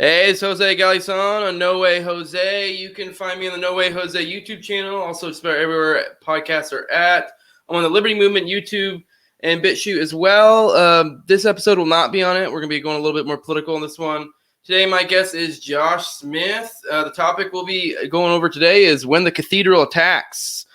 Hey, it's Jose Galison on No Way Jose. You can find me on the No Way Jose YouTube channel. Also, it's about everywhere podcasts are at. I'm on the Liberty Movement YouTube and BitChute as well. This episode will not be on it. We're going to be going a little bit more political on this one. Today, my guest is Josh Smith. The topic we'll be going over today is when the Cathedral attacks.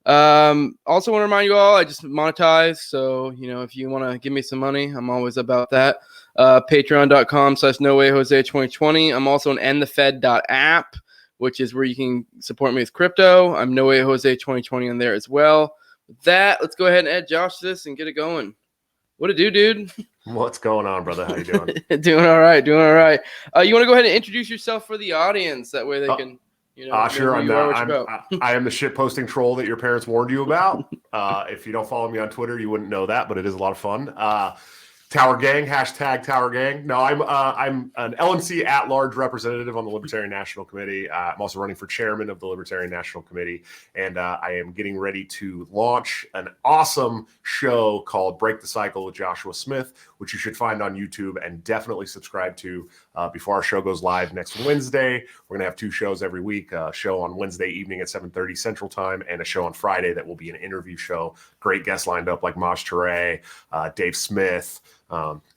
Also want to remind you all, I just monetized. So, if you want to give me some money, I'm always about that. Patreon.com/NoWayJose2020. I'm also on endthefed.app, which is where you can support me with crypto. I'm NoWayJose2020 on there as well. With that, let's go ahead and add Josh to this and get it going. What it do, dude? What's going on, brother? How you doing? Doing all right. You want to go ahead and introduce yourself for the audience? That way they can, sure. I am the shit posting troll that your parents warned you about. If you don't follow me on Twitter, you wouldn't know that, but it is a lot of fun. Tower Gang, hashtag Tower Gang. No, I'm an LNC at-large representative on the Libertarian National Committee. I'm also running for chairman of the Libertarian National Committee, and I am getting ready to launch an awesome show called Break the Cycle with Joshua Smith, which you should find on YouTube and definitely subscribe to before our show goes live next Wednesday. We're going to have 2 shows every week, a show on Wednesday evening at 7:30 Central Time and a show on Friday that will be an interview show. Great guests lined up like Maj Touré, Dave Smith,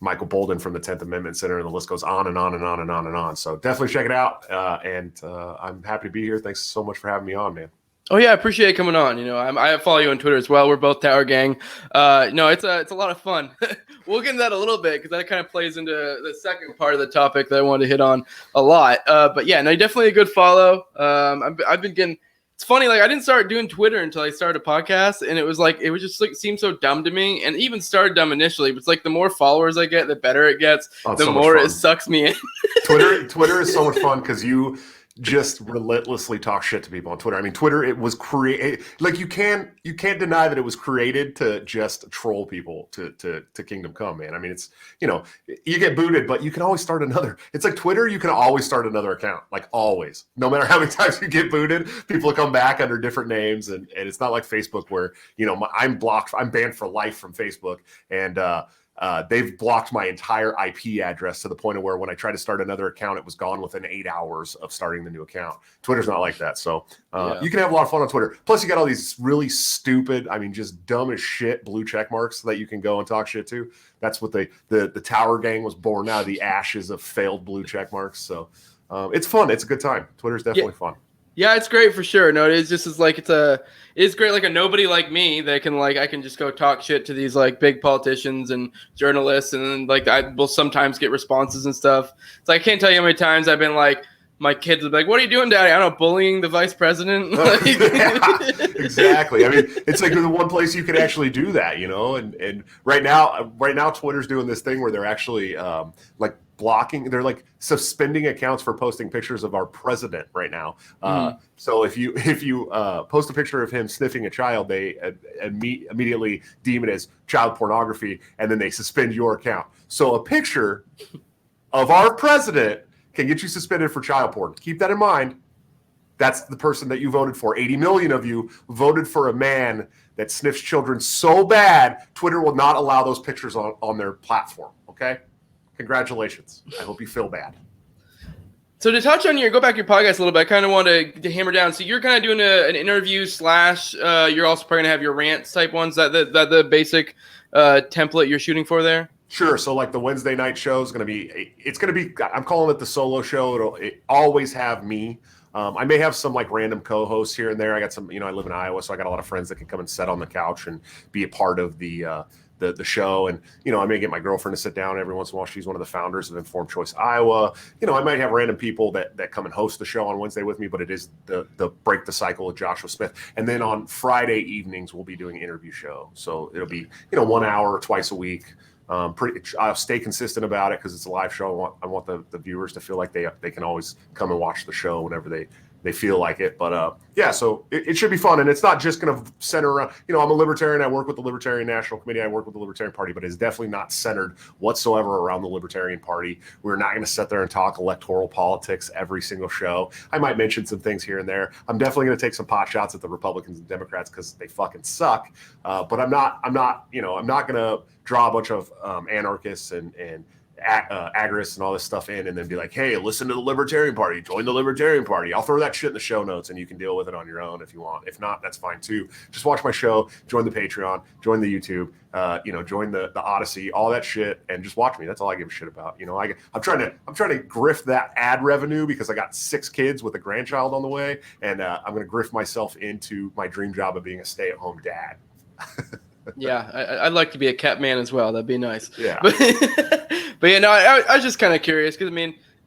Michael Bolden from the 10th Amendment Center, and the list goes on and on and on and on and on. So definitely check it out. And I'm happy to be here. Thanks so much for having me on, man. Oh yeah, I appreciate coming on. I follow you on Twitter as well. We're both Tower Gang. No, it's a lot of fun. We'll get into that a little bit because that kind of plays into the second part of the topic that I wanted to hit on a lot. But yeah, no, definitely a good follow. I've been getting. It's funny, like I didn't start doing Twitter until I started a podcast, and it was just like seemed so dumb to me, and even started dumb initially. But it's like the more followers I get, the better it gets. The so more it sucks me in. Twitter is so much fun because you just relentlessly talk shit to people on Twitter. I mean, Twitter, it was created, like you can't deny that it was created to just troll people to Kingdom Come, man. I mean, it's, you get booted, but you can always start another. It's like Twitter, you can always start another account, like always. No matter how many times you get booted, people will come back under different names, and it's not like Facebook where, I'm banned for life from Facebook, and they've blocked my entire IP address to the point of where when I tried to start another account, it was gone within 8 hours of starting the new account. Twitter's not like that. So you can have a lot of fun on Twitter. Plus, you got all these really stupid, I mean, just dumb as shit blue check marks that you can go and talk shit to. That's what the Tower Gang was born out of the ashes of failed blue check marks. So it's fun. It's a good time. Twitter's definitely fun. Yeah, it's great for sure. No, it's just like it's great like a nobody like me that can I can just go talk shit to these like big politicians and journalists, and then like I will sometimes get responses and stuff. So I can't tell you how many times I've been like, my kids will be like, "What are you doing, Daddy?" I don't know, bullying the vice president. Yeah, exactly. I mean, it's like the one place you can actually do that, and right now Twitter's doing this thing where they're actually like blocking, they're like suspending accounts for posting pictures of our president right now. So if you post a picture of him sniffing a child, they immediately deem it as child pornography, and then they suspend your account. So a picture of our president can get you suspended for child porn. Keep that in mind. That's the person that you voted for. 80 million of you voted for a man that sniffs children so bad, Twitter will not allow those pictures on their platform, okay? Congratulations. I hope you feel bad. So to touch on go back to your podcast a little bit, I kind of want to hammer down. So you're kind of doing an interview / you're also probably going to have your rants type ones. That the basic template you're shooting for there? Sure. So like the Wednesday night show is going to be, I'm calling it the solo show. It always have me. I may have some like random co-hosts here and there. I got some, I live in Iowa, so I got a lot of friends that can come and sit on the couch and be a part of the show. And, I may get my girlfriend to sit down every once in a while. She's one of the founders of Informed Choice Iowa. I might have random people that come and host the show on Wednesday with me, but it is the Break the Cycle with Joshua Smith. And then on Friday evenings, we'll be doing an interview show. So it'll be, 1 hour twice a week. I'll stay consistent about it because it's a live show. I want the viewers to feel like they can always come and watch the show whenever they feel like it. But so it should be fun. And it's not just going to center around, I'm a libertarian. I work with the Libertarian National Committee. I work with the Libertarian Party, but it's definitely not centered whatsoever around the Libertarian Party. We're not going to sit there and talk electoral politics every single show. I might mention some things here and there. I'm definitely going to take some pot shots at the Republicans and Democrats because they fucking suck. But I'm not going to draw a bunch of anarchists and agorists and all this stuff in, and then be like, hey, listen to the Libertarian Party, join the Libertarian Party. I'll throw that shit in the show notes, and you can deal with it on your own if you want. If not, that's fine too. Just watch my show, join the Patreon, join the YouTube, join the Odyssey, all that shit, and just watch me. That's all I give a shit about. I'm trying to grift that ad revenue because I got 6 kids with a grandchild on the way, and I'm going to grift myself into my dream job of being a stay-at-home dad. Yeah, I'd like to be a cat man as well. That'd be nice. Yeah. But yeah, no, I was just kind of curious because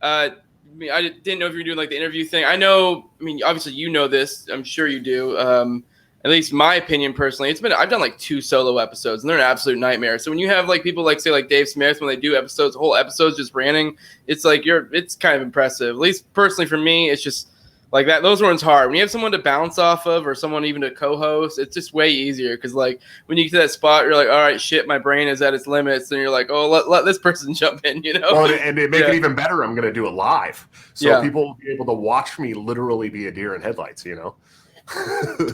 I didn't know if you were doing like the interview thing. Obviously you know this. I'm sure you do. At least my opinion personally, I've done like 2 solo episodes and they're an absolute nightmare. So when you have like people like say like Dave Smith, when they do whole episodes just ranting, it's like it's kind of impressive. At least personally for me, it's just like that. Those ones hard. When you have someone to bounce off of or someone even to co-host, it's just way easier. Because like when you get to that spot, you're like, all right, shit, my brain is at its limits, and you're like, oh, let this person jump in, Well, and to make it even better, I'm going to do it live, so people will be able to watch me literally be a deer in headlights.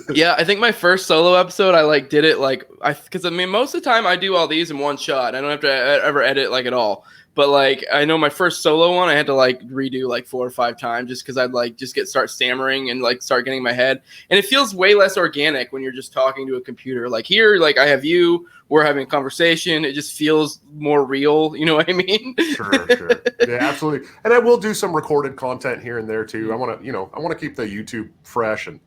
Yeah, I think my first solo episode, I like did it like because most of the time I do all these in one shot. I don't have to ever edit like at all. But like I know my first solo one, I had to like redo like 4 or 5 times just because I'd like start stammering and like start getting in my head. And it feels way less organic when you're just talking to a computer. Like here, like I have you, we're having a conversation. It just feels more real. You know what I mean? Sure. Yeah, absolutely. And I will do some recorded content here and there too. I want to keep the YouTube fresh and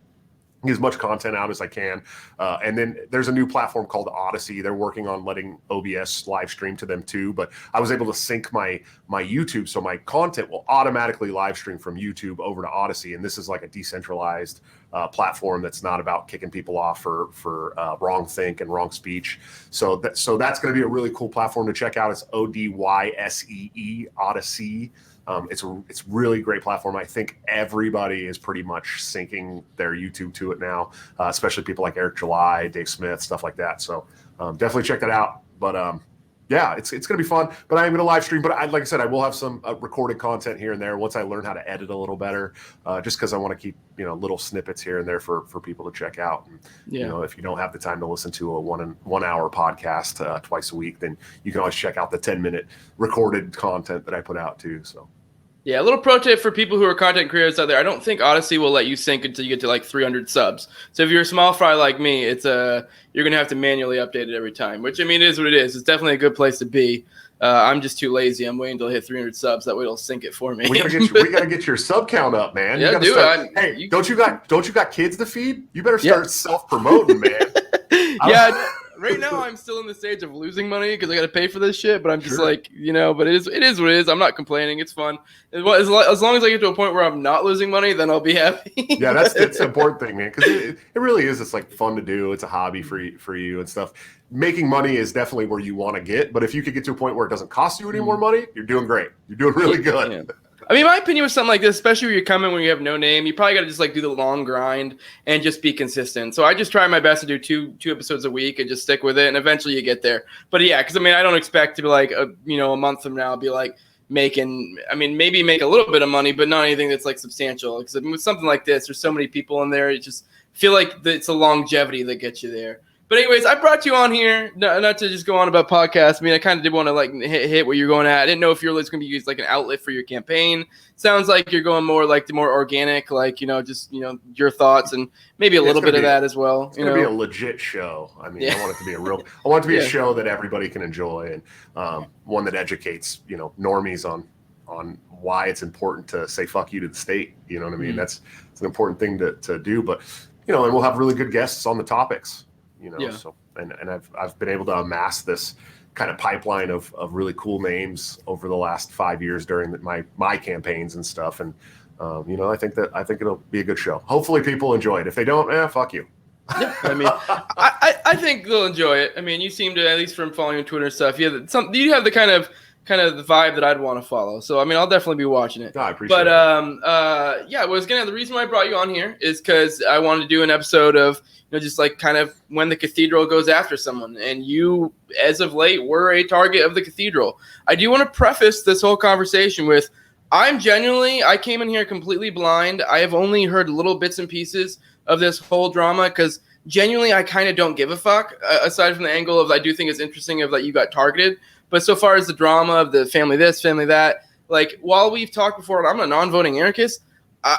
get as much content out as I can. And then there's a new platform called Odyssey. They're working on letting OBS live stream to them too. But I was able to sync my YouTube, so my content will automatically live stream from YouTube over to Odyssey. And this is like a decentralized platform that's not about kicking people off for wrong think and wrong speech. So that's going to be a really cool platform to check out. It's ODYSEE, Odyssey. It's really great platform. I think everybody is pretty much syncing their YouTube to it now, especially people like Eric July, Dave Smith, stuff like that. So definitely check that out. But yeah, it's going to be fun. But I am going to live stream. But like I said, I will have some recorded content here and there once I learn how to edit a little better, just because I want to keep little snippets here and there for people to check out. And, if you don't have the time to listen to a 1 hour podcast twice a week, then you can always check out the 10-minute recorded content that I put out too. So. Yeah, a little pro tip for people who are content creators out there. I don't think Odyssey will let you sync until you get to like 300 subs. So if you're a small fry like me, it's you're gonna have to manually update it every time. Which it is what it is. It's definitely a good place to be. I'm just too lazy. I'm waiting until I hit 300 subs. That way it'll sync it for me. We gotta get your sub count up, man. Yeah, do it. Hey, don't you got kids to feed? You better start self promoting, man. Yeah. Right now, I'm still in the stage of losing money because I got to pay for this shit. But I'm just like, but it is what it is. I'm not complaining. It's fun. As long as I get to a point where I'm not losing money, then I'll be happy. Yeah, that's the important thing, man. Because it really is. It's like fun to do. It's a hobby for you and stuff. Making money is definitely where you want to get. But if you could get to a point where it doesn't cost you any more money, you're doing great. You're doing really good. Yeah. My opinion with something like this, especially when you're coming when you have no name, you probably got to just like do the long grind and just be consistent. So I just try my best to do two episodes a week and just stick with it, and eventually you get there. But yeah, because I don't expect to be like a month from now be like making. Maybe make a little bit of money, but not anything that's like substantial. Because with something like this, there's so many people in there. You just feel like it's a longevity that gets you there. But anyways, I brought you on here not to just go on about podcasts. I kind of did want to like hit what you're going at. I didn't know if you're going to be used like an outlet for your campaign. Sounds like you're going more like the more organic, like just your thoughts and maybe a little bit of that as well. It's going to be a legit show. I want it to be I want it to be a show that everybody can enjoy and one that educates normies on why it's important to say fuck you to the state. You know what I mean? It's an important thing to do. But and we'll have really good guests on the topics. So and I've been able to amass this kind of pipeline of really cool names over the last 5 years during my campaigns and stuff. And I think it'll be a good show. Hopefully people enjoy it. If they don't, fuck you. Yeah, I think they'll enjoy it. You seem to, at least from following on Twitter and stuff, you have the kind of the vibe that I'd want to follow. So I'll definitely be watching it. No, I appreciate it. But the reason why I brought you on here is because I wanted to do an episode of just like kind of when the Cathedral goes after someone, and you, as of late, were a target of the Cathedral. I do want to preface this whole conversation with I came in here completely blind. I have only heard little bits and pieces of this whole drama because genuinely I kind of don't give a fuck, aside from the angle of I do think it's interesting of that you got targeted. But so far as the drama of the family this, family that, like while we've talked before, I'm a non-voting anarchist.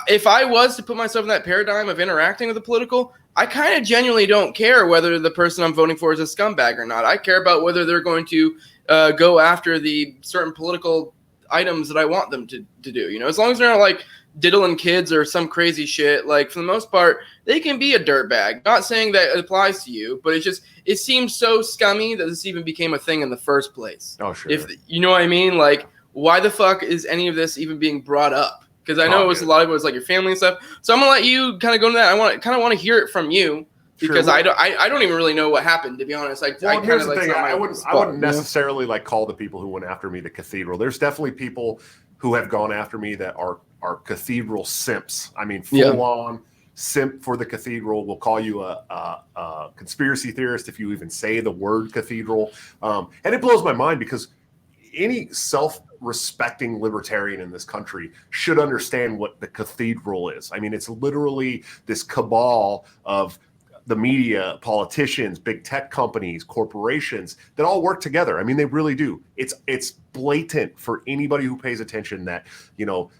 If I was to put myself in that paradigm of interacting with the political, I kind of genuinely don't care whether the person I'm voting for is a scumbag or not. I care about whether they're going to go after the certain political items that I want them to do. You know, as long as they're not like diddling kids or some crazy shit, like for the most part, they can be a dirtbag. Not saying that it applies to you, but it seems so scummy that this even became a thing in the first place. Oh, sure. If you know what I mean, like why the fuck is any of this even being brought up? Because I know a lot of it was like your family and stuff. So I'm gonna let you kind of go into that. I want to hear it from you because I don't even really know what happened, to be honest. Here's the thing. I wouldn't necessarily like call the people who went after me the Cathedral. There's definitely people who have gone after me that are Cathedral simps. I mean, full on simp for the Cathedral. Will call you a conspiracy theorist if you even say the word Cathedral. And it blows my mind because any self-respecting libertarian in this country should understand what the Cathedral is. I mean, it's literally this cabal of the media, politicians, big tech companies, corporations that all work together. I mean, they really do. It's blatant for anybody who pays attention that, you know,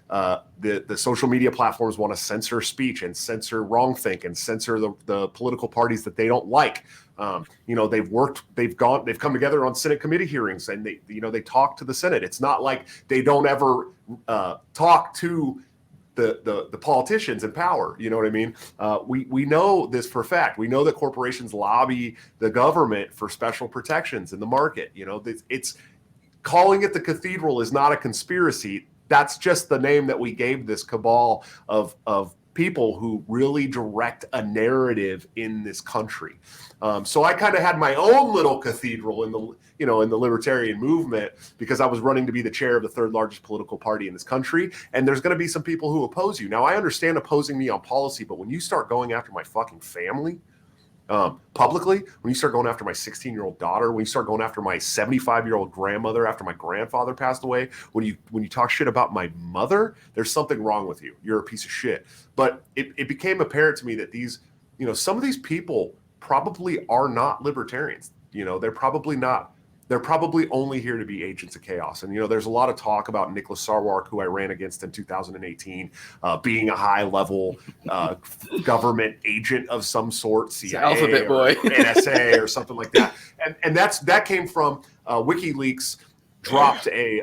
the social media platforms want to censor speech and censor wrongthink and censor the political parties that they don't like. You know, they've come together on Senate committee hearings and they talk to the Senate. It's not like they don't ever talk to the politicians in power. You know what I mean? We know this for a fact. We know that corporations lobby the government for special protections in the market. You know, it's calling it the Cathedral is not a conspiracy. That's just the name that we gave this cabal of people who really direct a narrative in this country. So I kind of had my own little cathedral in the libertarian movement because I was running to be the chair of the third largest political party in this country. And there's going to be some people who oppose you. Now, I understand opposing me on policy, but when you start going after my fucking family publicly, when you start going after my 16-year-old daughter, when you start going after my 75-year-old grandmother after my grandfather passed away, when you talk shit about my mother, there's something wrong with you. You're a piece of shit. But it became apparent to me that some of these people probably are not libertarians. You know, they're probably not. They're probably only here to be agents of chaos. And, you know, there's a lot of talk about Nicholas Sarwark, who I ran against in 2018, being a high-level government agent of some sort, CIA Alphabet Boy. NSA or something like that. And that came from WikiLeaks dropped a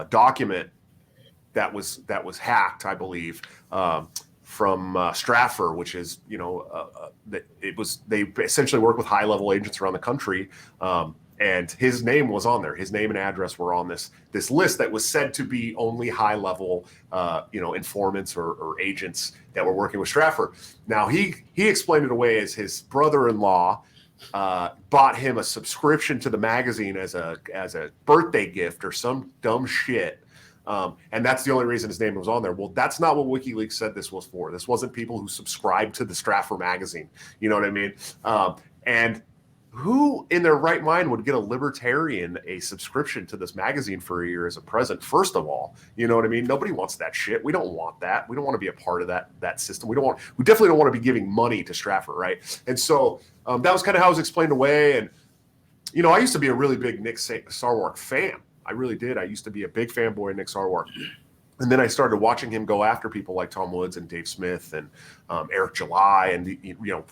document that was hacked, I believe, from Stratfor, which is, you know, they essentially work with high-level agents around the country, and his name was on there. His name and address were on this list that was said to be only high-level, informants or agents that were working with Stratfor. Now he explained it away as his brother-in-law bought him a subscription to the magazine as a birthday gift or some dumb shit. And that's the only reason his name was on there. Well, that's not what WikiLeaks said this was for. This wasn't people who subscribed to the Stratfor magazine. You know what I mean? And who in their right mind would get a libertarian a subscription to this magazine for a year as a present? First of all, you know what I mean? Nobody wants that shit. We don't want that. We don't want to be a part of that system. We definitely don't want to be giving money to Stratfor, right? And so that was kind of how it was explained away. And, you know, I used to be a really big Nick Sarwark fan. I really did. I used to be a big fanboy of Nick Sarwark. And then I started watching him go after people like Tom Woods and Dave Smith and Eric July and,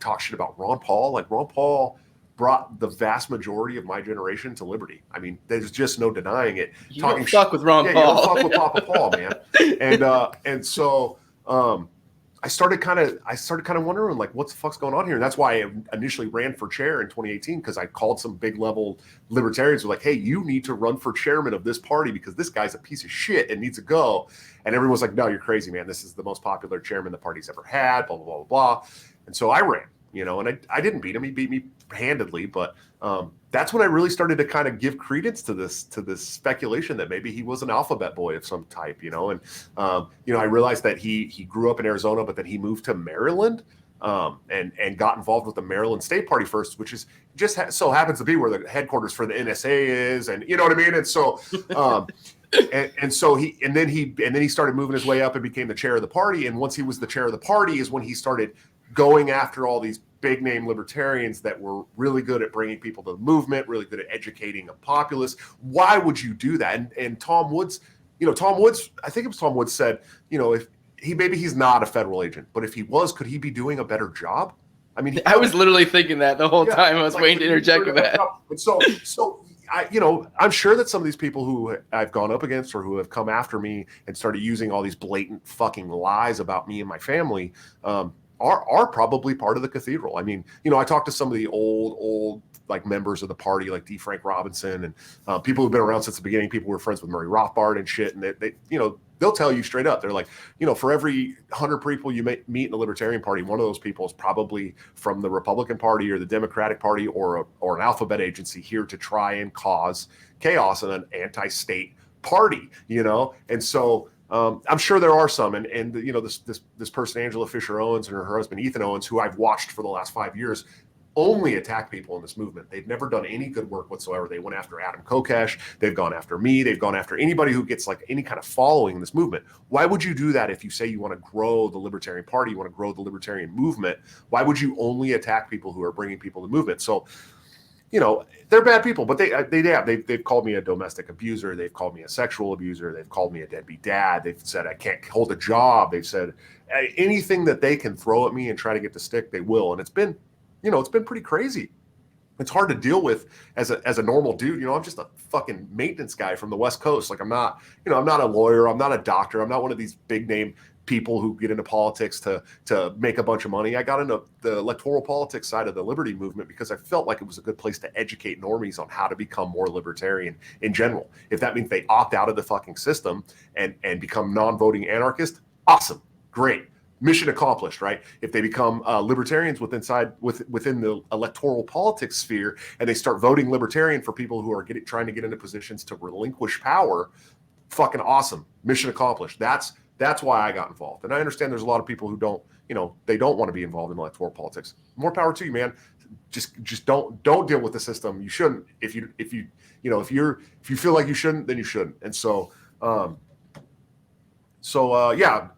talk shit about Ron Paul. Like, Ron Paul brought the vast majority of my generation to liberty. I mean, there's just no denying it. You don't fuck with Ron Paul. You don't fuck with Papa Paul, man. And so I started kind of wondering, like, what the fuck's going on here? And that's why I initially ran for chair in 2018, because I called some big level libertarians who were like, hey, you need to run for chairman of this party because this guy's a piece of shit and needs to go. And everyone was like, no, you're crazy, man. This is the most popular chairman the party's ever had, blah, blah, blah, blah. And so I ran, and I didn't beat him. He beat me handedly, but that's when I really started to kind of give credence to this speculation that maybe he was an alphabet boy of some type, and I realized that he grew up in Arizona, but then he moved to Maryland and got involved with the Maryland State Party first, which is just so happens to be where the headquarters for the NSA is, and you know what I mean. And so and then he started moving his way up and became the chair of the party. And once he was the chair of the party is when he started going after all these big name libertarians that were really good at bringing people to the movement, really good at educating a populace. Why would you do that? And Tom Woods, I think it was Tom Woods said, if maybe he's not a federal agent, but if he was, could he be doing a better job? I mean, I was literally thinking that the whole time. I was waiting to interject with that. And so I'm sure that some of these people who I've gone up against or who have come after me and started using all these blatant fucking lies about me and my family are probably part of the Cathedral. I mean, I talked to some of the old like members of the party, like D. Frank Robinson and people who've been around since the beginning. People who were friends with Murray Rothbard and shit, and they they'll tell you straight up. They're like, for every 100 people you meet in the Libertarian Party, one of those people is probably from the Republican Party or the Democratic Party or an alphabet agency here to try and cause chaos in an anti-state party, And so I'm sure there are some, and this person, Angela Fisher Owens, and her husband Ethan Owens, who I've watched for the last 5 years, only attack people in this movement. They've never done any good work whatsoever. They went after Adam Kokesh. They've gone after me. They've gone after anybody who gets like any kind of following in this movement. Why would you do that if you say you want to grow the Libertarian Party, you want to grow the Libertarian movement? Why would you only attack people who are bringing people to the movement? So, they're bad people, but they've called me a domestic abuser. They've called me a sexual abuser. They've called me a deadbeat dad. They've said I can't hold a job. They've said anything that they can throw at me and try to get to stick, they will. And it's been pretty crazy. It's hard to deal with as a normal dude. I'm just a fucking maintenance guy from the West Coast. Like I'm not a lawyer. I'm not a doctor. I'm not one of these big name people who get into politics to make a bunch of money. I got into the electoral politics side of the liberty movement because I felt like it was a good place to educate normies on how to become more libertarian in general. If that means they opt out of the fucking system and become non-voting anarchist, awesome, great. Mission accomplished, right? If they become libertarians within the electoral politics sphere and they start voting libertarian for people who are trying to get into positions to relinquish power, fucking awesome. Mission accomplished. That's why I got involved. And I understand there's a lot of people who don't, they don't want to be involved in electoral politics. More power to you, man. Just don't deal with the system. You shouldn't. If you feel like you shouldn't, then you shouldn't. And so yeah.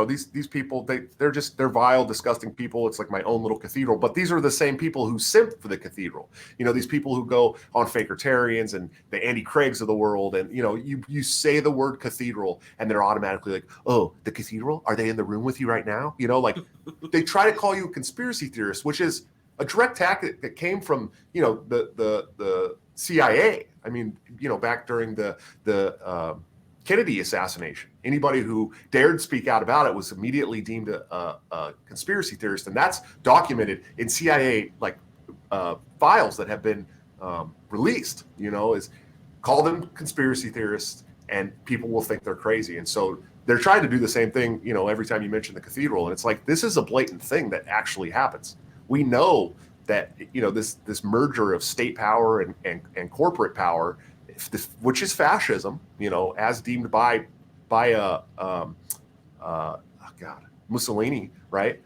These people, they're vile, disgusting people. It's like my own little cathedral. But these are the same people who simp for the cathedral. These people who go on Fakertarians and the Andy Craigs of the world. And, you say the word cathedral and they're automatically like, oh, the cathedral? Are they in the room with you right now? Like they try to call you a conspiracy theorist, which is a direct tactic that came from, the CIA. I mean, back during the Kennedy assassination. Anybody who dared speak out about it was immediately deemed a conspiracy theorist, and that's documented in CIA files that have been released. Is call them conspiracy theorists, and people will think they're crazy. And so they're trying to do the same thing. Every time you mention the cathedral, and it's like this is a blatant thing that actually happens. We know that this merger of state power and corporate power, which is fascism, as deemed by Mussolini, right?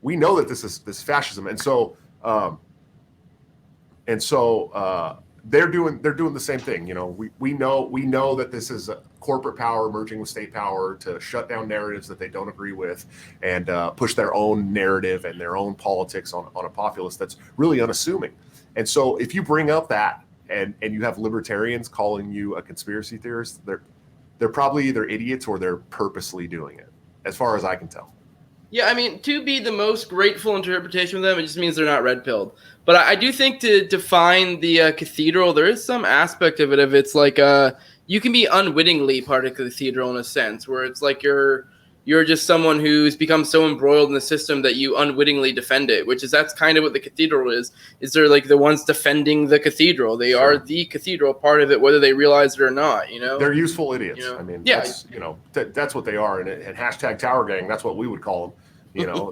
We know that this is fascism, and so they're doing the same thing. We know that this is corporate power merging with state power to shut down narratives that they don't agree with and push their own narrative and their own politics on a populace that's really unassuming. And so if you bring up that and you have libertarians calling you a conspiracy theorist, they're probably either idiots or they're purposely doing it, as far as I can tell. Yeah, I mean, to be the most grateful interpretation of them, it just means they're not red-pilled. But I do think to define the cathedral, there is some aspect of it if it's like you can be unwittingly part of the cathedral in a sense, where it's like you're just someone who's become so embroiled in the system that you unwittingly defend it, that's kind of what the cathedral is. Is they're like the ones defending the cathedral. They are the cathedral, part of it, whether they realize it or not, They're useful idiots. I mean, yeah. That's what they are. And hashtag Tower Gang, that's what we would call them.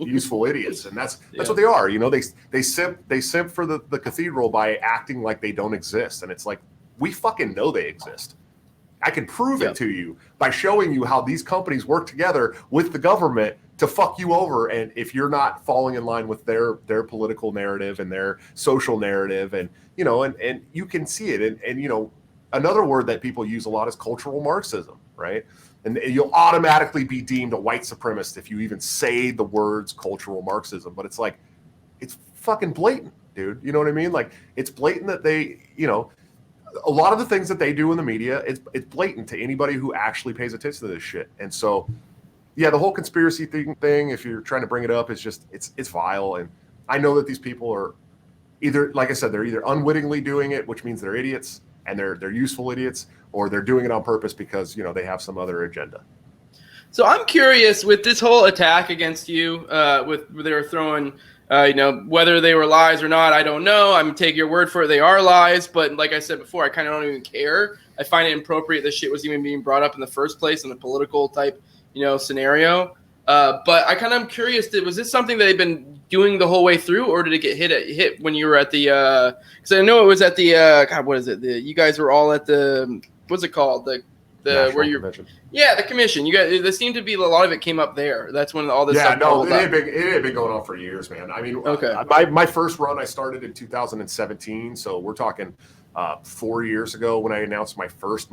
Useful idiots. And that's what they are. They simp for the cathedral by acting like they don't exist. And it's like, we fucking know they exist. I can prove it to you by showing you how these companies work together with the government to fuck you over. And if you're not falling in line with their political narrative and their social narrative, and you can see it. And another word that people use a lot is cultural Marxism, right? And you'll automatically be deemed a white supremacist if you even say the words cultural Marxism. But it's like, it's fucking blatant, dude. You know what I mean? Like, it's blatant that they, you know, a lot of the things that they do in the media, it's blatant to anybody who actually pays attention to this shit. And so, yeah, the whole conspiracy thing, if you're trying to bring it up, is just, it's vile. And I know that these people are either, like I said, they're either unwittingly doing it, which means they're idiots, and they're useful idiots, or they're doing it on purpose because, you know, they have some other agenda. So I'm curious with this whole attack against you, with they were throwing, you know, whether they were lies or not, I don't know. I'm taking your word for it. They are lies, but like I said before, I kind of don't even care. I find it inappropriate this shit was even being brought up in the first place in a political type, you know, scenario. But I kind of am curious. Was this something that they've been doing the whole way through, or did it get hit when you were at the? Because I know it was at the. God, what is it? You guys were all at the. What's it called? The National where you're. Convention. Yeah, the commission. You guys. There seemed to be a lot of it came up there. That's when all this. Yeah, stuff no, it had been going on for years, man. I mean, okay. My first run I started in 2017, so we're talking 4 years ago when I announced my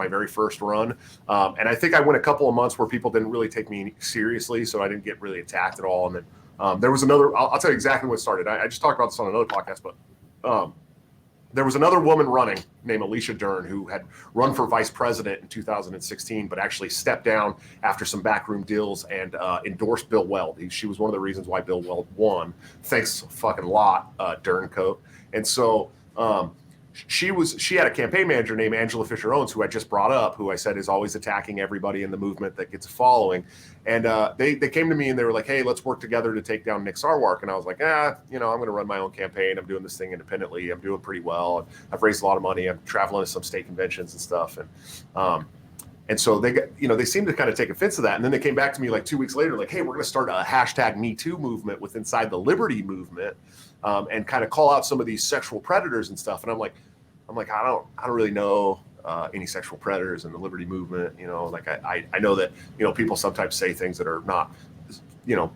very first run. And I think I went a couple of months where people didn't really take me seriously, so I didn't get really attacked at all. And then there was another. I'll tell you exactly what started. I just talked about this on another podcast, but there was another woman running named Alicia Dern who had run for vice president in 2016, but actually stepped down after some backroom deals and endorsed Bill Weld. She was one of the reasons why Bill Weld won. Thanks a fucking lot, Derncoat. And so she had a campaign manager named Angela Fisher Owens, who I just brought up, who I said is always attacking everybody in the movement that gets a following. And they came to me and they were like, hey, let's work together to take down Nick Sarwark. And I was like, you know, I'm going to run my own campaign. I'm doing this thing independently. I'm doing pretty well. I've raised a lot of money. I'm traveling to some state conventions and stuff. And so they seemed to kind of take offense to that. And then they came back to me like 2 weeks later, like, hey, we're going to start a hashtag Me Too movement with inside the Liberty movement, and kind of call out some of these sexual predators and stuff. And I'm like, I don't really know any sexual predators in the Liberty movement. You know, like I know that, you know, people sometimes say things that are not, you know,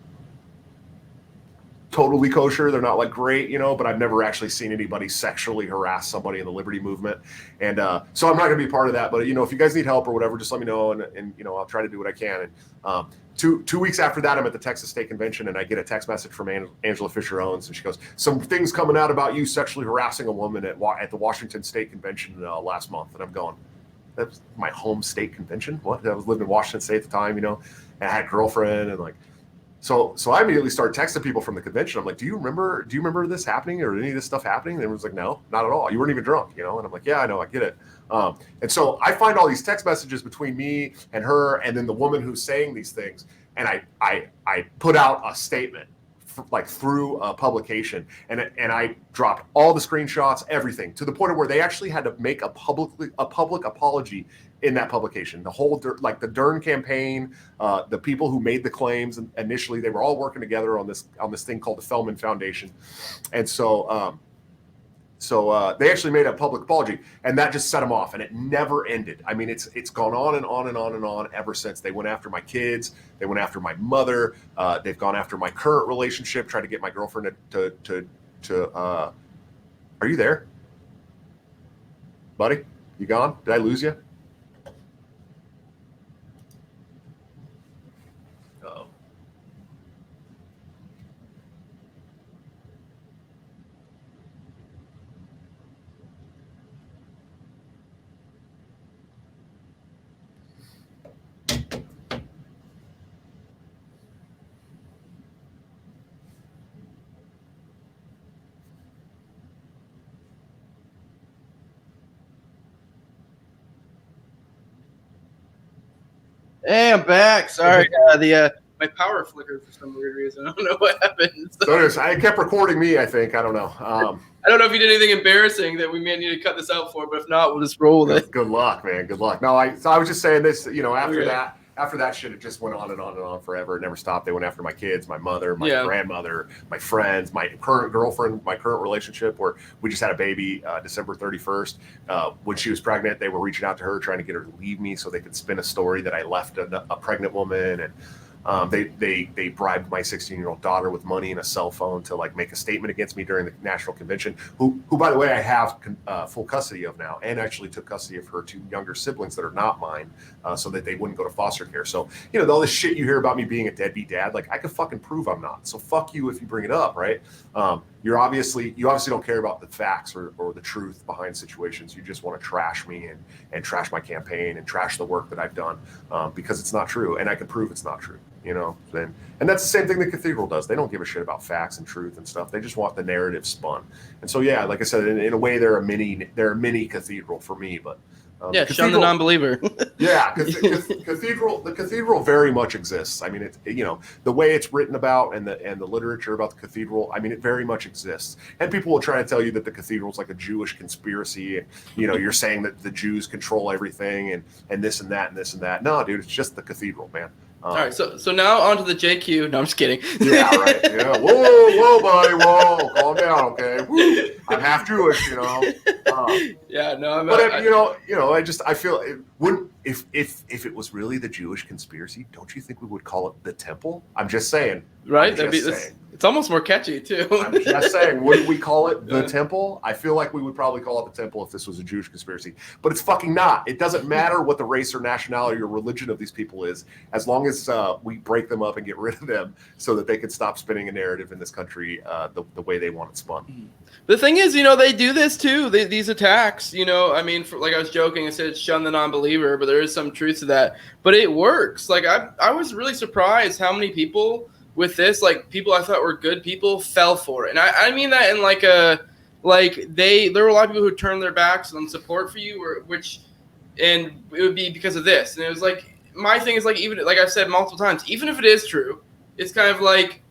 totally kosher. They're not like great, you know, but I've never actually seen anybody sexually harass somebody in the Liberty movement. And so I'm not going to be part of that. But, you know, if you guys need help or whatever, just let me know. And you know, I'll try to do what I can. And two weeks after that, I'm at the Texas State Convention and I get a text message from Angela Fisher Owens. And she goes, some things coming out about you sexually harassing a woman at the Washington State Convention last month. And I'm going, that's my home state convention? What? I was living in Washington State at the time, you know, and I had a girlfriend and like, So I immediately started texting people from the convention. I'm like, do you remember this happening or any of this stuff happening? And everyone's like, no, not at all. You weren't even drunk, you know? And I'm like, yeah, I know, I get it. And so I find all these text messages between me and her and then the woman who's saying these things. And I put out a statement through a publication and I dropped all the screenshots, everything, to the point of where they actually had to make a public apology in that publication. The whole, like the Dern campaign, the people who made the claims initially, they were all working together on this thing called the Fellman Foundation. And so they actually made a public apology, and that just set them off, and it never ended. I mean, it's gone on and on and on and on ever since. They went after my kids, they went after my mother, they've gone after my current relationship, tried to get my girlfriend to are you there, buddy? You gone? Did I lose you? Uh-oh. Hey, I'm back. Sorry, my power flickered for some weird reason. I don't know what happened. So I kept recording me, I think. I don't know. I don't know if you did anything embarrassing that we may need to cut this out for, but if not, we'll just roll with it. Good luck, man. Good luck. No, I was just saying this, you know, after that shit, it just went on and on and on forever. It never stopped. They went after my kids, my mother, my grandmother, my friends, my current girlfriend, my current relationship, where we just had a baby December 31st. When she was pregnant, they were reaching out to her, trying to get her to leave me so they could spin a story that I left a pregnant woman. And They bribed my 16-year-old daughter with money and a cell phone to like make a statement against me during the national convention. Who by the way, I have full custody of now, and actually took custody of her 2 younger siblings that are not mine, so that they wouldn't go to foster care. So all this shit you hear about me being a deadbeat dad, like I could fucking prove I'm not. So fuck you if you bring it up, right? You obviously don't care about the facts or the truth behind situations. You just want to trash me and trash my campaign and trash the work that I've done, because it's not true, and I can prove it's not true. And that's the same thing the Cathedral does. They don't give a shit about facts and truth and stuff. They just want the narrative spun. And so, yeah, like I said, in a way, they're a mini Cathedral for me. But shun the non-believer. Yeah, the Cathedral very much exists. I mean, the way it's written about and the literature about the Cathedral. I mean, it very much exists. And people will try to tell you that the Cathedral is like a Jewish conspiracy. And, you're saying that the Jews control everything and this and that and this and that. No, dude, it's just the Cathedral, man. All right, so now on to the JQ. No, I'm just kidding. Yeah, right. Yeah. Whoa, buddy, whoa, calm down, okay? Woo. I'm half Jewish, Yeah, no, I feel it wouldn't if it was really the Jewish conspiracy. Don't you think we would call it the Temple? I'm just saying. Right? It's almost more catchy too. I'm just saying, wouldn't we call it the Temple? I feel like we would probably call it the Temple if this was a Jewish conspiracy. But it's fucking not. It doesn't matter what the race or nationality or religion of these people is, as long as we break them up and get rid of them so that they can stop spinning a narrative in this country the way they want it spun. The thing is, they do this too. These attacks, I mean, like I was joking, I said shun the non-believer, but there is some truth to that. But it works. Like I was really surprised how many people with this, like people I thought were good people, fell for it. And I mean that in there were a lot of people who turned their backs on support for you, and it would be because of this. And it was like, my thing is like, even like I've said multiple times, even if it is true, it's kind of like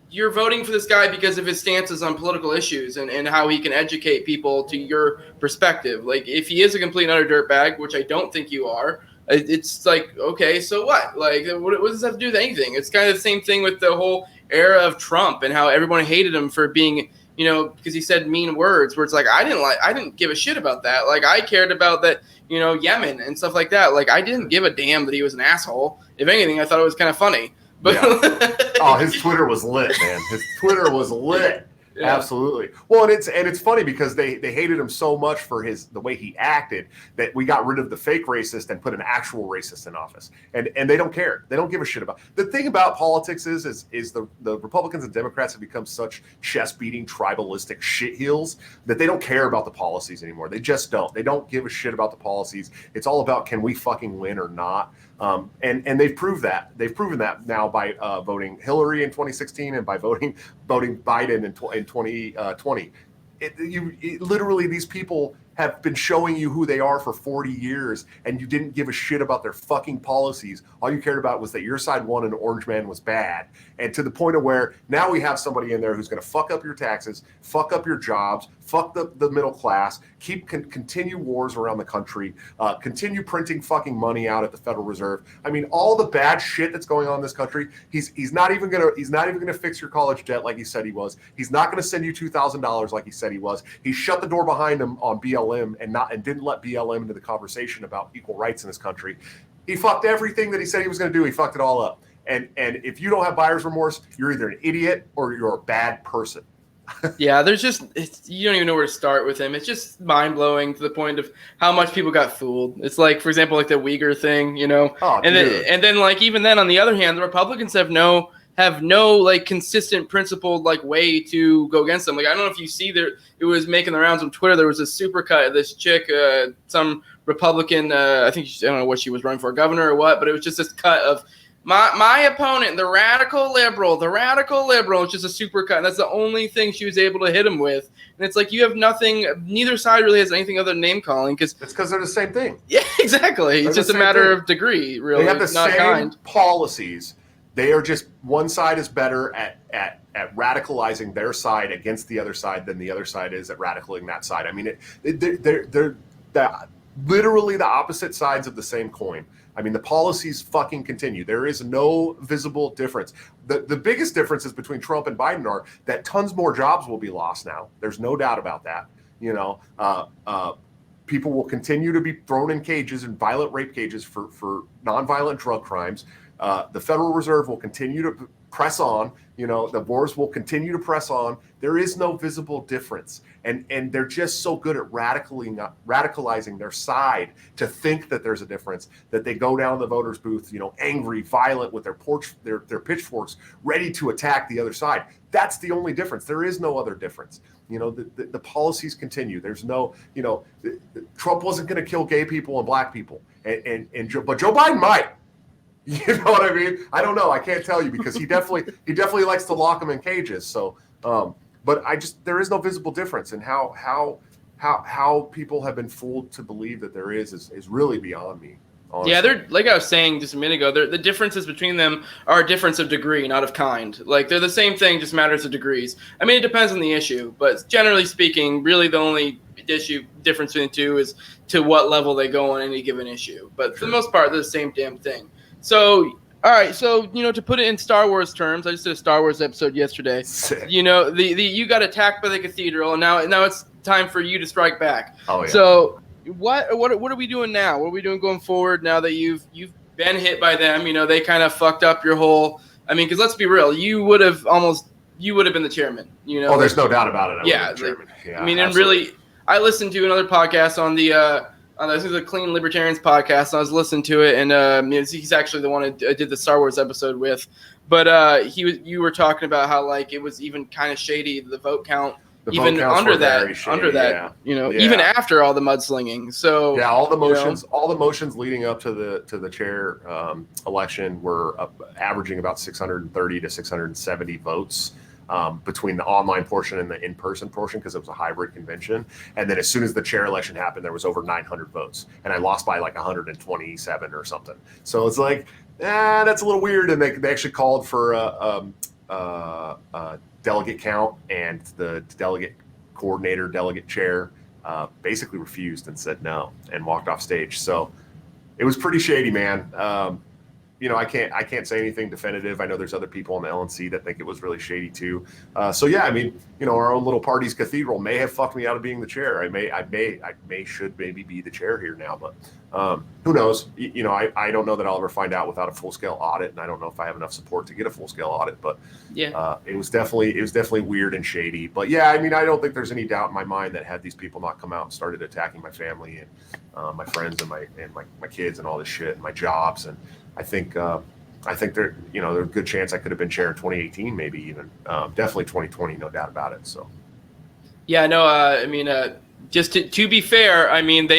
you're voting for this guy because of his stances on political issues and how he can educate people to your perspective. Like if he is a complete and utter dirtbag, which I don't think you are, it's like, okay, so what? Like, what does that have to do with anything? It's kind of the same thing with the whole era of Trump and how everyone hated him for being, because he said mean words, where it's like, I didn't give a shit about that. Like, I cared about that, Yemen and stuff like that. Like, I didn't give a damn that he was an asshole. If anything, I thought it was kind of funny. But yeah. Oh, his Twitter was lit, man. His Twitter was lit. Yeah. Absolutely. Well, and it's funny because they hated him so much for the way he acted that we got rid of the fake racist and put an actual racist in office. And they don't care. They don't give a shit about. The thing about politics is the Republicans and Democrats have become such chest-beating tribalistic shitheels that they don't care about the policies anymore. They just don't. They don't give a shit about the policies. It's all about, can we fucking win or not? And they've proved that. They've proven that now by voting Hillary in 2016 and by voting Biden in 2020. Literally, these people have been showing you who they are for 40 years, and you didn't give a shit about their fucking policies. All you cared about was that your side won and Orange Man was bad. And to the point of where now we have somebody in there who's going to fuck up your taxes, fuck up your jobs, fuck the middle class, continue wars around the country, continue printing fucking money out at the Federal Reserve. I mean, all the bad shit that's going on in this country. He's not even gonna fix your college debt like he said he was. He's not gonna send you $2,000 like he said he was. He shut the door behind him on BLM and didn't let BLM into the conversation about equal rights in this country. He fucked everything that he said he was going to do. He fucked it all up. And if you don't have buyer's remorse, you're either an idiot or you're a bad person. Yeah, you don't even know where to start with him. It's just mind-blowing to the point of how much people got fooled. It's like, for example, like the Uyghur thing, Oh, and then like even then on the other hand, the Republicans have no like consistent principled like way to go against them. Like, I don't know if you see it was making the rounds on Twitter. There was a supercut of this chick, some Republican, I don't know what she was running for, governor or what, but it was just this cut of my opponent, the radical liberal. It's just a supercut. And that's the only thing she was able to hit him with. And it's like, you have nothing, neither side really has anything other than name calling. It's because they're the same thing. Yeah, exactly. It's just a matter of degree, really. They have the same policies. They are just, one side is better at radicalizing their side against the other side than the other side is at radicalizing that side. I mean, they're literally the opposite sides of the same coin. I mean, the policies fucking continue. There is no visible difference. The biggest differences between Trump and Biden are that tons more jobs will be lost now. There's no doubt about that. People will continue to be thrown in cages and violent rape cages for nonviolent drug crimes. The Federal Reserve will continue to press on. The boards will continue to press on. There is no visible difference. And they're just so good at radicalizing their side to think that there's a difference, that they go down the voters' booth, angry, violent with their pitchforks, ready to attack the other side. That's the only difference. There is no other difference. The policies continue. There's no, Trump wasn't going to kill gay people and black people, but Joe Biden might. You know what I mean? I don't know. I can't tell you because he definitely likes to lock them in cages. So, but there is no visible difference in how people have been fooled to believe that there is really beyond me. Honestly. Yeah, they're like I was saying just a minute ago. The differences between them are a difference of degree, not of kind. Like they're the same thing, just matters of degrees. I mean, it depends on the issue, but generally speaking, really the only difference between the two is to what level they go on any given issue. But for the most part, they're the same damn thing. So, all right. So, to put it in Star Wars terms, I just did a Star Wars episode yesterday. Sick. You got attacked by the Cathedral, and now it's time for you to strike back. Oh yeah. So, what are we doing now? What are we doing going forward now that you've been hit by them? They kind of fucked up your whole. I mean, because let's be real, you would have been the chairman. Oh, there's no doubt about it. Yeah. I mean, and really, I listened to another podcast on the. This is a Clean Libertarians podcast. And I was listening to it, and he's actually the one I did the Star Wars episode with. But you were talking about how like it was even kind of shady the vote count, even under that, even after all the mudslinging. So yeah, all the motions leading up to the chair election were averaging about 630 to 670 votes. Between the online portion and the in-person portion, because it was a hybrid convention. And then as soon as the chair election happened, there was over 900 votes. And I lost by like 127 or something. So it's like, that's a little weird. And they actually called for a delegate count, and the delegate coordinator, delegate chair, basically refused and said no and walked off stage. So it was pretty shady, man. I can't say anything definitive. I know there's other people on the LNC that think it was really shady too. So yeah, I mean, our own little party's Cathedral may have fucked me out of being the chair. I should maybe be the chair here now, but who knows? I don't know that I'll ever find out without a full scale audit, and I don't know if I have enough support to get a full scale audit. But yeah, it was definitely weird and shady. But yeah, I mean, I don't think there's any doubt in my mind that had these people not come out and started attacking my family and my friends and my kids and all this shit and my jobs, and I think there's a good chance I could have been chair in 2018, maybe even definitely 2020, no doubt about it. So yeah, no, I mean, just to be fair, I mean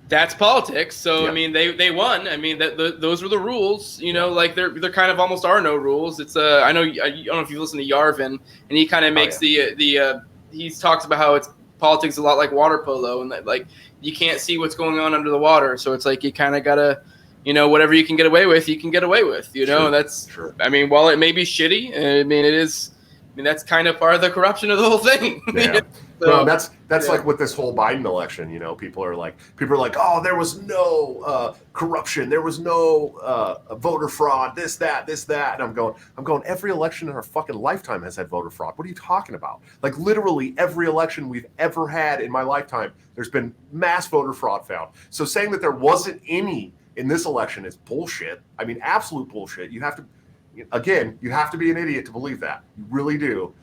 that's politics. So yeah. I mean they won. I mean those were the rules. Like there kind of almost are no rules. It's I don't know if you listen to Yarvin, and he kind of makes he talks about how it's politics a lot like water polo, and that like you can't see what's going on under the water. So it's like you kind of gotta. Whatever you can get away with, you can get away with, Sure. and that's, sure. I mean, while it may be shitty, I mean, it is, that's kind of part of the corruption of the whole thing. Yeah. So, no, that's like with this whole Biden election, people are like, oh, there was no corruption. There was no voter fraud, this, that. And I'm going, every election in our fucking lifetime has had voter fraud. What are you talking about? Like literally every election we've ever had in my lifetime, there's been mass voter fraud found. So saying that there wasn't any in this election is bullshit. I mean, absolute bullshit. You have to be an idiot to believe that. You really do.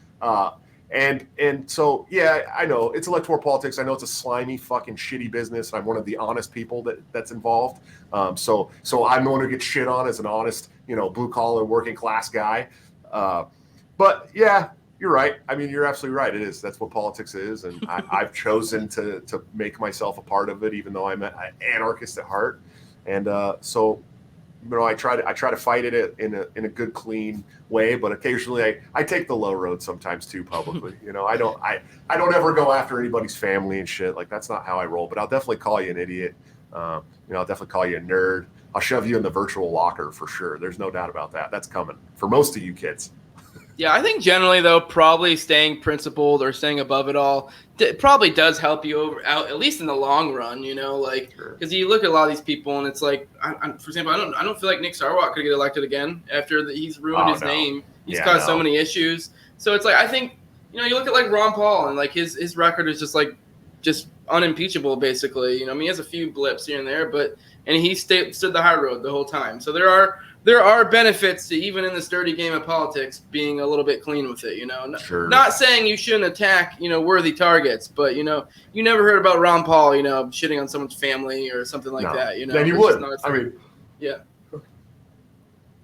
And so, yeah, I know it's electoral politics. I know it's a slimy, fucking shitty business. I'm one of the honest people that's involved. So I'm the one who gets shit on as an honest, blue collar working class guy. But yeah, you're right. I mean, you're absolutely right. It is. That's what politics is. And I've chosen to make myself a part of it, even though I'm an anarchist at heart. And so, I try to fight it in a good, clean way, but occasionally I take the low road sometimes too publicly. I don't ever go after anybody's family and shit. Like that's not how I roll. But I'll definitely call you an idiot. I'll definitely call you a nerd. I'll shove you in the virtual locker for sure. There's no doubt about that. That's coming for most of you kids. Yeah, I think generally though, probably staying principled or staying above it all probably does help you out at least in the long run. Like because you look at a lot of these people and it's like, for example, I don't feel like Nick Sarwark could get elected again after he's ruined his name. He's caused so many issues. So it's like I think you look at like Ron Paul and like his record is just unimpeachable basically. I mean he has a few blips here and there, but and he stood the high road the whole time. So there are benefits to, even in this dirty game of politics, being a little bit clean with it. Sure. Not saying you shouldn't attack worthy targets, but you never heard about Ron Paul shitting on someone's family or something like that. Then you would. I mean, yeah.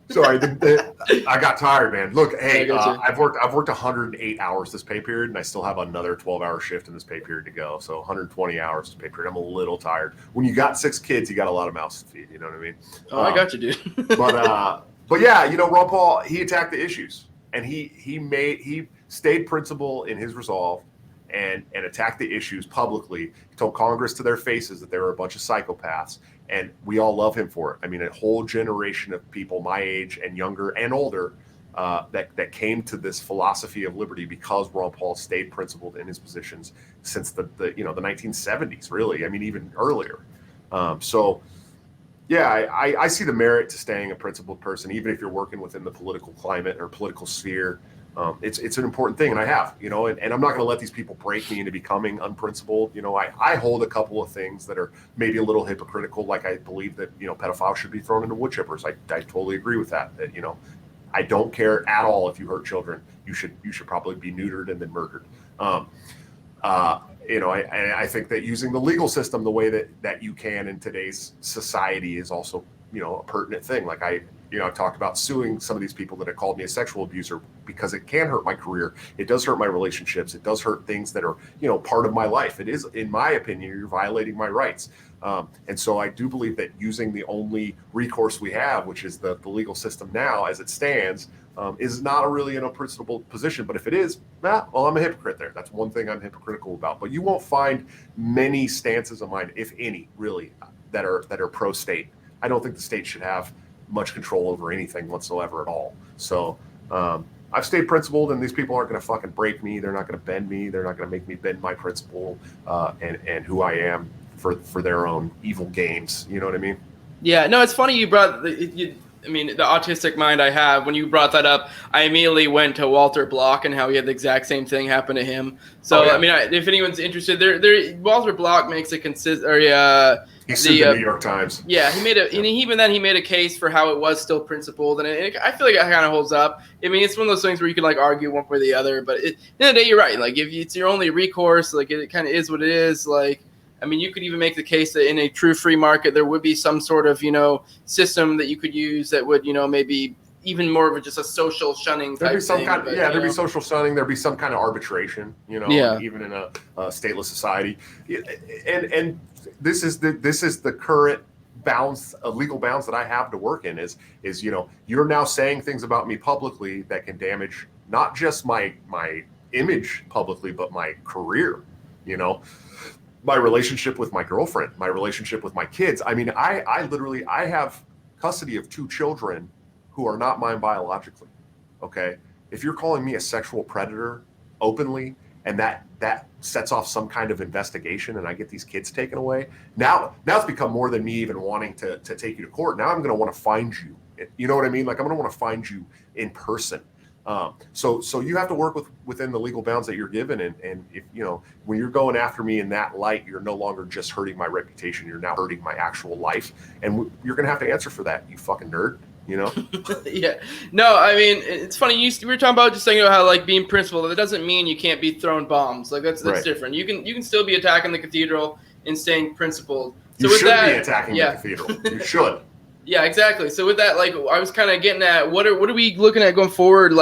Sorry, I got tired, man. Look, hey, I've worked 108 hours this pay period, and I still have another 12-hour shift in this pay period to go. So 120 hours this pay period. I'm a little tired. When you got 6 kids, you got a lot of mouths to feed. You know what I mean? Oh, I got you, dude. but yeah, Ron Paul, he attacked the issues, and he stayed principled in his resolve, and attacked the issues publicly. He told Congress to their faces that they were a bunch of psychopaths. And we all love him for it. I mean, a whole generation of people my age and younger and older that came to this philosophy of liberty because Ron Paul stayed principled in his positions since the 1970s, really. I mean, even earlier. So, yeah, I see the merit to staying a principled person, even if you're working within the political climate or political sphere. It's an important thing, and I have, and I'm not going to let these people break me into becoming unprincipled. I hold a couple of things that are maybe a little hypocritical, like I believe that, pedophiles should be thrown into wood chippers. I totally agree with that. That, I don't care at all if you hurt children. You should probably be neutered and then murdered. I think that using the legal system the way that you can in today's society is also, a pertinent thing. Like I talked about suing some of these people that have called me a sexual abuser because it can hurt my career. It does hurt my relationships. It does hurt things that are, part of my life. It is, in my opinion, you're violating my rights. And so I do believe that using the only recourse we have, which is the legal system now as it stands, is not a really principled position. But if it is, well, I'm a hypocrite there. That's one thing I'm hypocritical about. But you won't find many stances of mine, if any, really, that are pro-state. I don't think the state should have much control over anything whatsoever at all. So I've stayed principled, and these people aren't going to fucking break me. They're not going to bend me. They're not going to make me bend my principle and who I am for their own evil games. You know what I mean? Yeah. No, it's funny you brought the autistic mind I have. When you brought that up, I immediately went to Walter Block and how he had the exact same thing happen to him. So, if anyone's interested, Walter Block makes a he sued the New York Times. Yeah, he made he made a case for how it was still principled, and I feel like it kind of holds up. I mean, it's one of those things where you can argue one way or the other, but at the end of the day, you're right. Like if it's your only recourse, it kind of is what it is. You could even make the case that in a true free market, there would be some sort of system that you could use that would maybe even more of just a social shunning type thing. There'd be social shunning. There'd be some kind of arbitration, even in a stateless society, and this is the current bounds, legal bounds that I have to work in is you're now saying things about me publicly that can damage not just my image publicly, but my career, my relationship with my girlfriend, my relationship with my kids. I mean, I have custody of 2 children who are not mine biologically. Okay. If you're calling me a sexual predator openly, and that sets off some kind of investigation and I get these kids taken away. Now it's become more than me even wanting to take you to court. Now I'm going to want to find you. You know what I mean? I'm going to want to find you in person. So you have to work within the legal bounds that you're given. And if, when you're going after me in that light, you're no longer just hurting my reputation. You're now hurting my actual life. And you're going to have to answer for that, you fucking nerd. Yeah. No, I mean, it's funny. We were talking about just saying how being principled. That doesn't mean you can't be throwing bombs. That's right. Different. You can still be attacking the cathedral and staying principled. So you should be attacking the cathedral. You should. Yeah, exactly. So with that, I was kind of getting at what are we looking at going forward?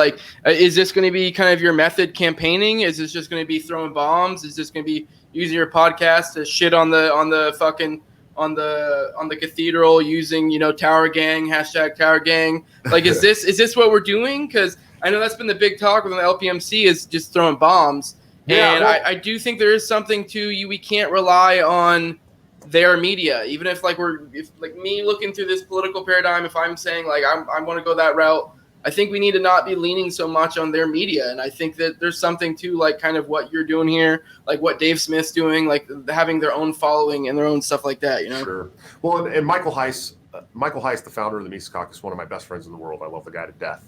Is this going to be kind of your method campaigning? Is this just going to be throwing bombs? Is this going to be using your podcast to shit on the fucking on the cathedral using Tower Gang, hashtag Tower Gang? Is this what we're doing? Because I know that's been the big talk within the LPMC is just throwing bombs. Yeah, and I do think there is something to you. We can't rely on their media, even if me looking through this political paradigm. If I'm saying I want to go that route, I think we need to not be leaning so much on their media. And I think that there's something to kind of what you're doing here, what Dave Smith's doing, having their own following and their own stuff like that, Sure. Well, and Michael Heiss, the founder of the Mises Caucus, one of my best friends in the world. I love the guy to death.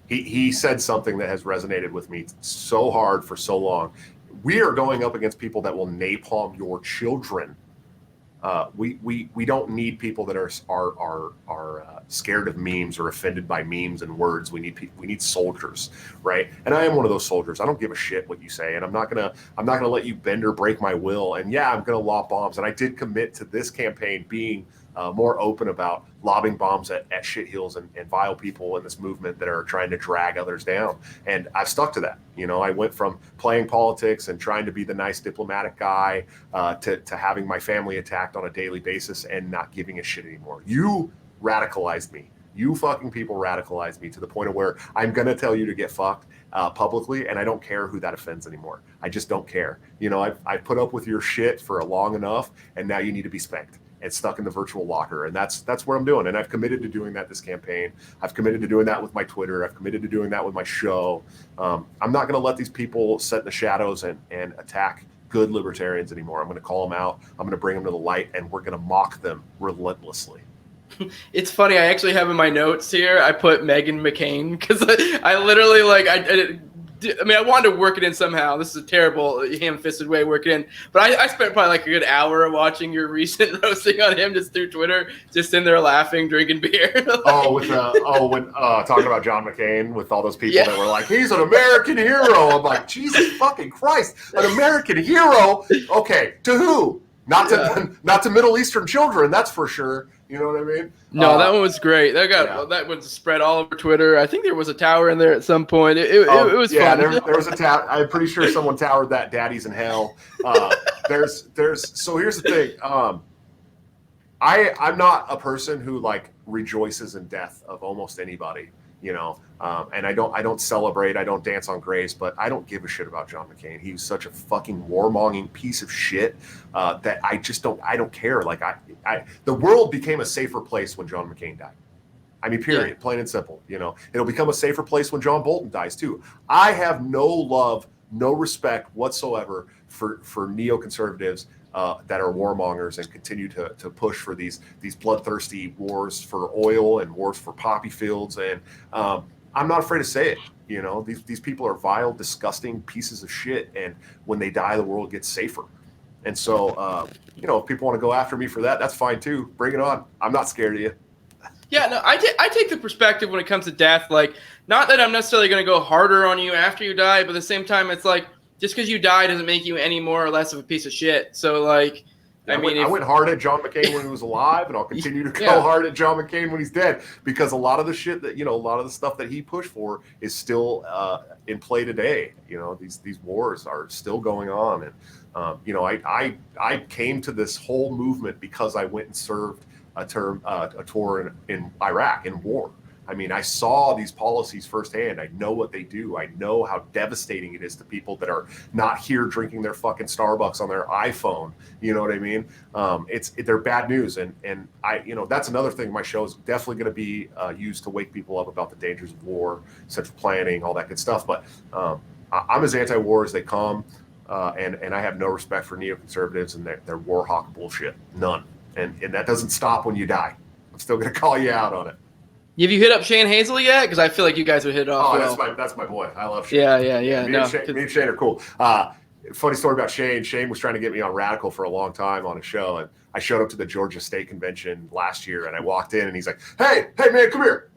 He said something that has resonated with me so hard for so long. We are going up against people that will napalm your children We don't need people that are scared of memes or offended by memes and words. We need soldiers, right? And I am one of those soldiers. I don't give a shit what you say, and I'm not gonna let you bend or break my will. And yeah, I'm gonna lob bombs. And I did commit to this campaign being more open about lobbing bombs at shitheels and vile people in this movement that are trying to drag others down. And I've stuck to that. I went from playing politics and trying to be the nice diplomatic guy to having my family attacked on a daily basis and not giving a shit anymore. You radicalized me. You fucking people radicalized me to the point of where I'm going to tell you to get fucked publicly, and I don't care who that offends anymore. I just don't care. I've put up with your shit for long enough, and now you need to be spanked and stuck in the virtual locker. And that's what I'm doing. And I've committed to doing that this campaign. I've committed to doing that with my Twitter. I've committed to doing that with my show. I'm not going to let these people sit in the shadows and attack good libertarians anymore. I'm going to call them out. I'm going to bring them to the light, and we're going to mock them relentlessly. It's funny. I actually have in my notes here, I put Meghan McCain because I literally I wanted to work it in somehow. This is a terrible ham-fisted way to work it in. But I spent probably like a good hour watching your recent roasting on him just through Twitter, just in there laughing, drinking beer. When talking about John McCain with all those people that were like, he's an American hero. I'm like, Jesus fucking Christ, an American hero? Okay, to who? Not to Middle Eastern children, that's for sure. You know what I mean? No, that one was great. That one spread all over Twitter. I think there was a tower in there at some point. It was fun. There was a tower. I'm pretty sure someone towered that. Daddy's in hell. So here's the thing. I'm not a person who rejoices in death of almost anybody. And I don't celebrate. I don't dance on graves, but I don't give a shit about John McCain. He was such a fucking warmongering piece of shit that I just don't. I don't care. The world became a safer place when John McCain died. I mean, period. Yeah. Plain and simple. It'll become a safer place when John Bolton dies too. I have no love, no respect whatsoever for neoconservatives that are warmongers and continue to push for these bloodthirsty wars for oil and wars for poppy fields. And I'm not afraid to say it. These people are vile, disgusting pieces of shit. And when they die, the world gets safer. And so, if people want to go after me for that, that's fine too. Bring it on. I'm not scared of you. Yeah, no, I take the perspective when it comes to death, not that I'm necessarily going to go harder on you after you die, but at the same time, it's just because you die doesn't make you any more or less of a piece of shit. So, I went hard at John McCain when he was alive, and I'll continue to go hard at John McCain when he's dead, because a lot of the shit that, a lot of the stuff that he pushed for is still in play today. These wars are still going on. And, I came to this whole movement because I went and served a tour in Iraq in war. I mean, I saw these policies firsthand. I know what they do. I know how devastating it is to people that are not here drinking their fucking Starbucks on their iPhone. You know what I mean? They're bad news. And that's another thing. My show is definitely going to be used to wake people up about the dangers of war, central planning, all that good stuff. But I'm as anti-war as they come. And I have no respect for neoconservatives and their war hawk bullshit. None. And that doesn't stop when you die. I'm still going to call you out on it. Have you hit up Shane Hazel yet? Because I feel like you guys would hit it off. Oh, that's my boy. I love Shane. Yeah. Me and Shane are cool. Funny story about Shane. Shane was trying to get me on Radical for a long time on a show, and I showed up to the Georgia State Convention last year, and I walked in, and he's like, "Hey, man, come here."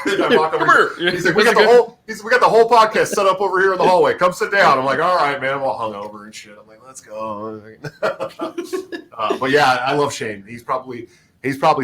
And I walk over. He's like, "We got the whole podcast set up over here in the hallway. Come sit down." I'm like, "All right, man." I'm all hungover and shit. I'm like, "Let's go." But yeah, I love Shane. He's probably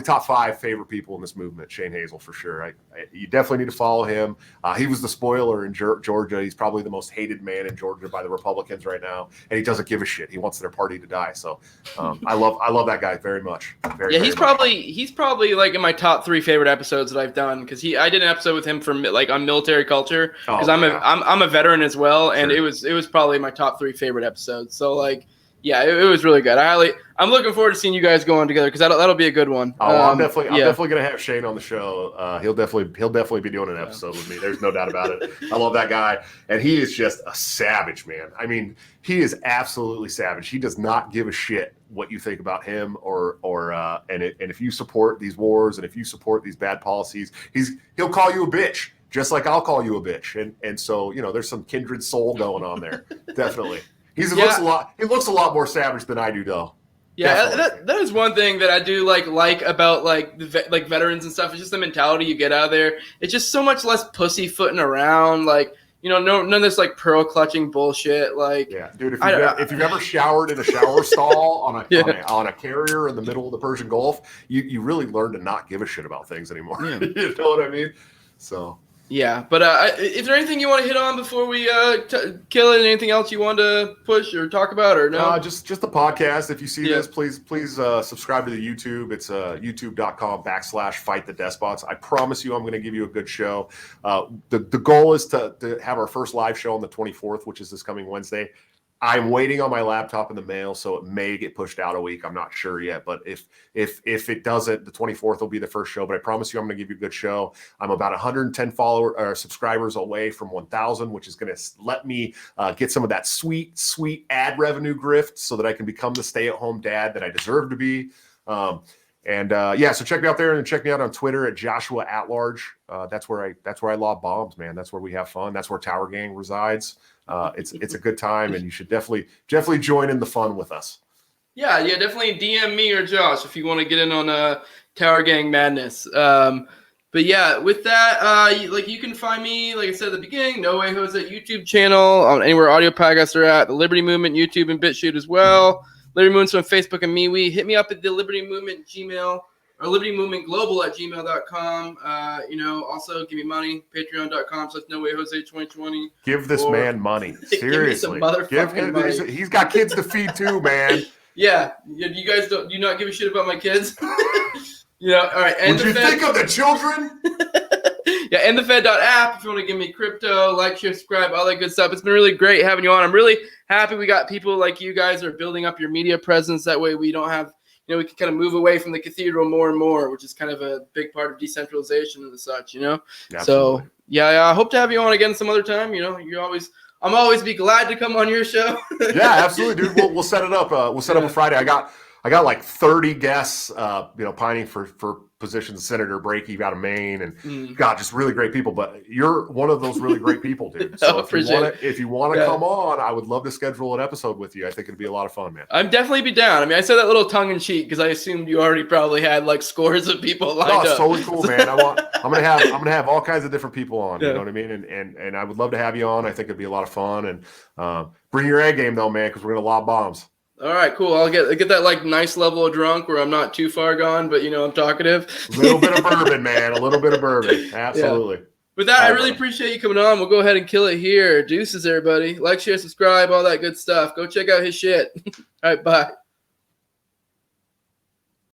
top 5 favorite people in this movement, Shane Hazel, for sure. You definitely need to follow him. He was the spoiler in Georgia. He's probably the most hated man in Georgia by the Republicans right now, and he doesn't give a shit. He wants their party to die. So I love that guy very much. He's probably in my top 3 favorite episodes that I've done, because I did an episode with him for on military culture, because I'm a veteran as well, and sure. it was probably my top 3 favorite episodes. So yeah, it was really good. I'm looking forward to seeing you guys go on together, because that'll be a good one. I'm definitely gonna have Shane on the show. He'll definitely be doing an episode with me. There's no doubt about it. I love that guy, and he is just a savage, man. I mean, he is absolutely savage. He does not give a shit what you think about him and if you support these wars and if you support these bad policies, he'll call you a bitch, just like I'll call you a bitch. And so there's some kindred soul going on there. Definitely. He looks a lot more savage than I do, though. Yeah, that is one thing that I do like about like like veterans and stuff. It's just the mentality you get out of there. It's just so much less pussyfooting around. Like, none of this like pearl clutching bullshit. Like, yeah, dude, if you've ever showered in a shower stall on a carrier in the middle of the Persian Gulf, you really learn to not give a shit about things anymore. Yeah. You know what I mean? So. Yeah, but is there anything you want to hit on before we kill it? Anything else you want to push or talk about, or no? Just the podcast. If you see this, please subscribe to the YouTube. It's youtube.com/Fight the Despots. I promise you I'm going to give you a good show. The goal is to have our first live show on the 24th, which is this coming Wednesday. I'm waiting on my laptop in the mail, so it may get pushed out a week. I'm not sure yet, but if it doesn't, the 24th will be the first show. But I promise you, I'm going to give you a good show. I'm about 110 subscribers away from 1,000, which is going to let me get some of that sweet ad revenue grift, so that I can become the stay-at-home dad that I deserve to be. So check me out there, and check me out on Twitter at Joshua at Large. That's where I lob bombs, man. That's where we have fun. That's where Tower Gang resides. It's a good time, and you should definitely join in the fun with us. Yeah, definitely DM me or Josh if you want to get in on Tower Gang madness. But yeah, with that, you can find me, like I said at the beginning, No Way Jose YouTube channel, on anywhere audio podcasts are at, the Liberty Movement YouTube and BitChute as well. Liberty Movement's on Facebook and MeWe. Hit me up at the Liberty Movement Gmail or Liberty Movement Global at gmail.com. Also give me money, patreon.com/NoWayJose2020. Give this man money. Seriously. Give me some motherfucking money. He's got kids to feed too, man. Yeah. You guys do not give a shit about my kids? All right. Would you think of the children? Yeah, andthefed.app if you want to give me crypto, like, share, subscribe, all that good stuff. It's been really great having you on. I'm really happy we got people like you guys are building up your media presence. That way we don't have, we can kind of move away from the cathedral more and more, which is kind of a big part of decentralization and such, Absolutely. So, I hope to have you on again some other time. I'm always be glad to come on your show. Yeah, absolutely, dude. We'll set it up. We'll set up a Friday. I got like 30 guests, pining for positions. Senator Brakey out of Maine, and God, just really great people. But you're one of those really great people, dude. So if you want to come on, I would love to schedule an episode with you. I think it'd be a lot of fun, man. I'd definitely be down. I mean, I said that little tongue in cheek because I assumed you already probably had like scores of people lined up. It's totally cool, man. I'm gonna have all kinds of different people on. You know what I mean? And I would love to have you on. I think it'd be a lot of fun. And bring your A game though, man, because we're gonna lob bombs. All right, cool. I'll get that like nice level of drunk where I'm not too far gone, but I'm talkative. A little bit of bourbon, man. A little bit of bourbon. Absolutely. Yeah. With that, I really appreciate you coming on. We'll go ahead and kill it here. Deuces, everybody. Like, share, subscribe, all that good stuff. Go check out his shit. All right, bye.